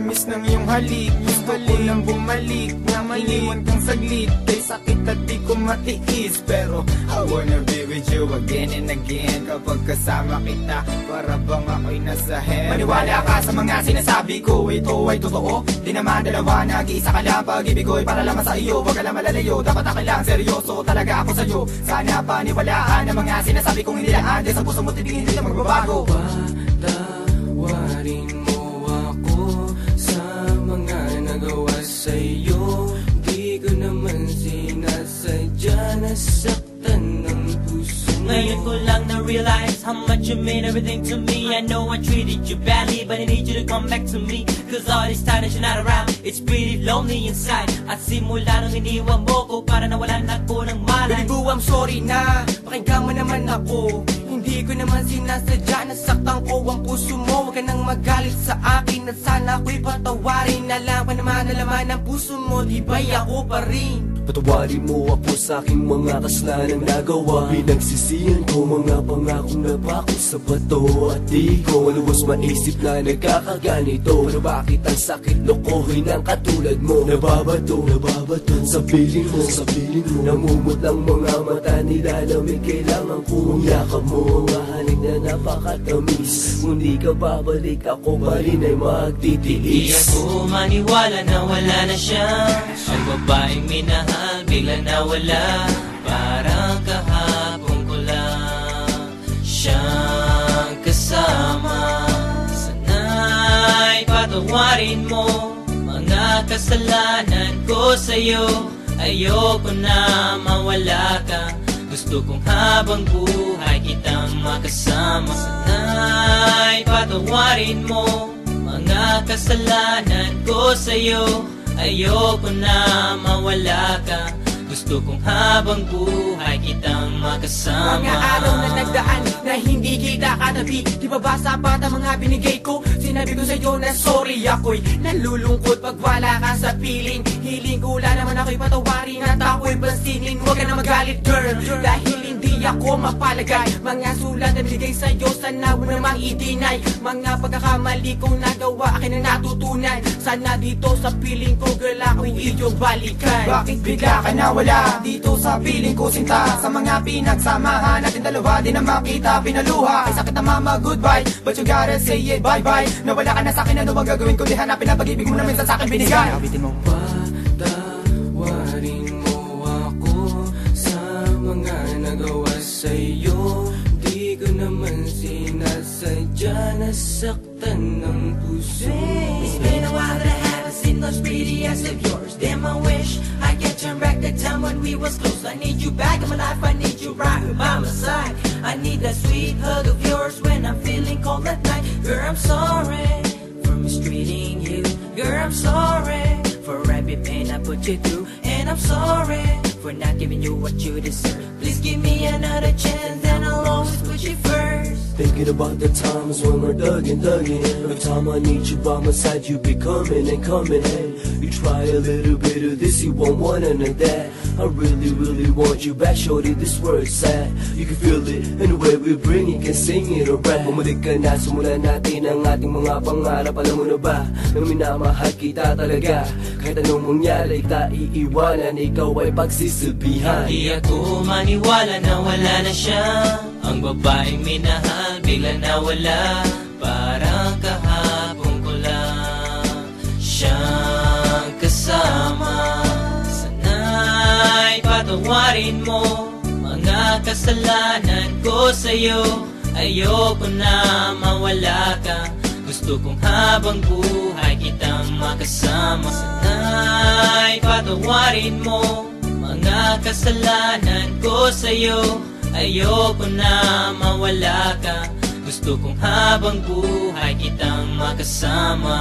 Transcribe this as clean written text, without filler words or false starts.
tamis ng iyong halik. Gusto ko lang bumalik na iniwan kang saglit. Kay sakit at di ko matiis, pero I wanna be with you again and again. Kapag kasama kita, para bang ako'y nasa heaven. Maniwala ka sa mga sinasabi ko, ito ay totoo. Di naman dalawa, nag-iisa ka lang. Pag-ibig ko'y para lamang sa iyo, wag ka lang malalayo. Dapat akin lang, seryoso talaga ako sa'yo. Sana paniwalaan ang mga sinasabi kong inilaan. Dahil sa puso mo titingin, hindi na magbabago. Patawarin mo ako sa mga nagawa sa'yo. Di ko naman sinasadya, nasaktan ng puso mo. Ngayon ko lang na-realize how much you mean everything to me. I know I treated you badly, but I need you to come back to me. Cause all this time that you're not around, it's pretty lonely inside. At simula nung iniwan mo ko, para nawalan ako ng malay. Baby boo, I'm sorry na, pakinggan mo naman ako. Hindi ko naman sinasadya, nasaktan ko ang puso mo. Huwag ka nang magalit sa akin at sana ako'y patawarin. Alam ka naman na laman ng puso mo, di ba'y ako pa rin? Patawarin mo ako sa aking mga kasalanan nagawa. Pinagsisihan ko mga pangakong napako sa bato. At di ko lubos maisip na nagkakaganito. Pero bakit ang sakit lokohin ang katulad mo? Nababato sa piling mo, namumot ang mga mata nilalamig. Kailangan kong yakap mo, mga halik na napakatamis. Kung di ka babalik, ako pa rin ay magtitiis. Di ako maniwala na wala na siya. Ang babaeng minahal bigla nawala. Parang kahapon ko lang siyang kasama. Sana'y patawarin mo mga kasalanan ko sa'yo. Ayoko na mawala ka. Gusto kong habang buhay kitang makasama. Sana'y patawarin mo mga kasalanan ko sa'yo. Ayoko na mawala ka. Gusto kong habang buhay kitang makasama. Mga araw na nagdaan na hindi kita katabi, di ba ba sapat ang mga binigay ko? Sinabi ko sa'yo na sorry, ako'y nalulungkot pag wala ka sa piling. Hiling ko lang naman ako'y patawarin at ako'y pansinin. Huwag ka na magalit girl, dahil hindi ako mapalagay. Mga sulat na binigay sa'yo, sana mo namang i-deny. Mga pagkakamali kong nagawa, akin na natutunan. Sana dito sa piling ko girl, ako'y iyong balikan. Bakit bigla ka nawala dito sa piling ko sinta? Sa mga pinagsamahan natin dalawa, di na makita pinaluha. Ay sakit na mama, goodbye, but you gotta say it, bye-bye. Nawala ka na sa'kin, ano bang gagawin ko? Di hanapin ang pag-ibig mo na minsan sa'kin binigay. Abitin mo. Patawarin mo ako sa mga nagawa sa'yo. Di ko naman sinasadya, nasaktan ng puso. It's been a while that I haven't seen those pretty eyes of yours. Damn, I wish I could turn back the time when we was close. I need you back in my life, I need you right by my side. I need that sweet hug of yours when I'm feeling cold at night. Girl, I'm sorry for mistreating you. Girl, I'm sorry for every pain I put you through. And I'm sorry for not giving you what you deserve. Please give me another chance and I'll always put you first. Thinking about the times when we're thugging. Every time I need you by my side, you be coming and coming. And you try a little bit of this, you won't want none of that. I really want you back, shorty, this word's sad. You can feel it in the way we bring it, can sing it or rap. Bumalik ka na, simulan natin ang ating mga pangarap. Alam mo na ba, na minamahal kita talaga. Kahit anong mangyari, kita iiwanan, ikaw ay pagsisilbihan. Di ako maniwala na wala na siya. Ang babaeng minahal bigla nawala. Parang kahapon ko lang siyang kasama. Sana'y patawarin mo mga kasalanan ko sa'yo. Ayoko na mawala ka. Gusto kong habang buhay kitang makasama. Sana'y patawarin mo mga kasalanan ko sa'yo. Ayoko na mawala ka. Gusto kong habang buhay kitang makasama.